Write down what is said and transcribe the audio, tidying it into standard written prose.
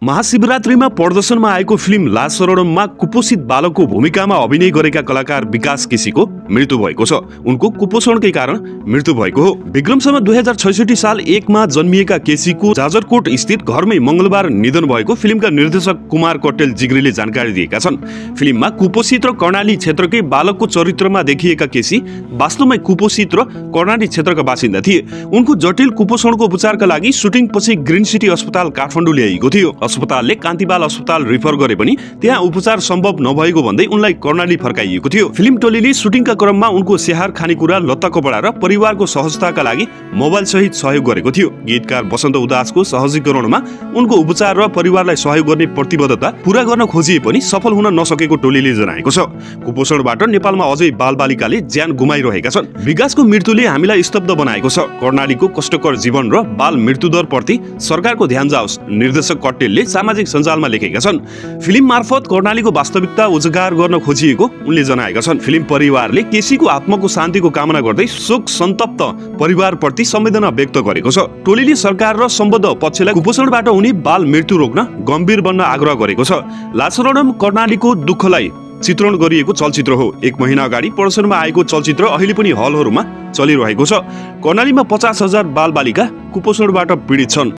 महाशिवरात्रिमा प्रदर्शनमा आएको फिल्म लासरडममा कुपोषित बालकको भूमिकामा अभिनय गरेका कलाकार विकास केसीको मृत्यु भएको छ। उनको कुपोषणकै कारण मृत्यु भएको हो। विक्रमसम्म 2066 साल 1 मा जन्मिएका केसीको जाजरकोट स्थित घरमै मंगलबार निधन भएको फिल्मका निर्देशक कुमार कट्टेल जिग्रीले जानकारी दिएका छन्। फिल्ममा कुपोषित र कर्णाली क्षेत्रकै बालकको चरित्रमा देखिएका केसी वास्तवमै कुपोषित र कर्णाली क्षेत्रका बासिन्दा थिए। उनको जटिल कुपोषणको उपचारका लागि सुटिङपछि ग्रीन सिटी अस्पताल काठमाडौँ ल्याइएको थियो। अस्पतालले कान्तिबाल अस्पताल रिफर गरे पनि त्यहाँ उपचार सम्भव नभएको भन्दै उनलाई कर्णाली फर्काइएको थियो। फिल्म टोलीले सुटिङका क्रममा उनको स्याहार खानेकुरा लत्ता कपडा र परिवारको सहजताका लागि मोबाइल सहित सहयोग गरेको थियो। गीतकार बसन्त उदासको सहजीकरणमा उनको उपचार र परिवारलाई सहयोग गर्ने प्रतिबद्धता पूरा गर्न खोजिए पनि सफल हुन नसकेको टोलीले जनाएको छ। कुपोषणबाट नेपालमा अझै बालबालिकाले ज्यान गुमाइरहेका छन्। विकासको मृत्युले हामीलाई स्तब्ध बनाएको छ। कर्णालीको कष्टकर जीवन र बाल मृत्युदर प्रति सरकारको ध्यान जाओस्, निर्देशक कट्टेलले सामाजिक सञ्जालमा लेखेका छन्। फिल्म मार्फत कर्णालीको वास्तविकता उजागर गर्न खोजिएको उनले जनाएका छन्। फिल्म परिवारले केसीको आत्माको शान्तिको कामना गर्दै शोक सन्तप्त परिवारप्रति संवेदना व्यक्त गरेको छ। टोलीले सरकार र सम्बद्ध पक्षलाई कुपोषणबाट हुने बाल मृत्यु रोक्न गम्भीर बन्न आग्रह गरेको छ। लासरडम कर्णालीको दुःखलाई चित्रण गरिएको चलचित्र हो। 1 महिना अगाडि प्रदर्शनमा आएको चलचित्र अहिले पनि हलहरूमा चलिरहेको छ। कर्णालीमा 50,000 बालबालिका कुपोषणबाट पीडित छन्।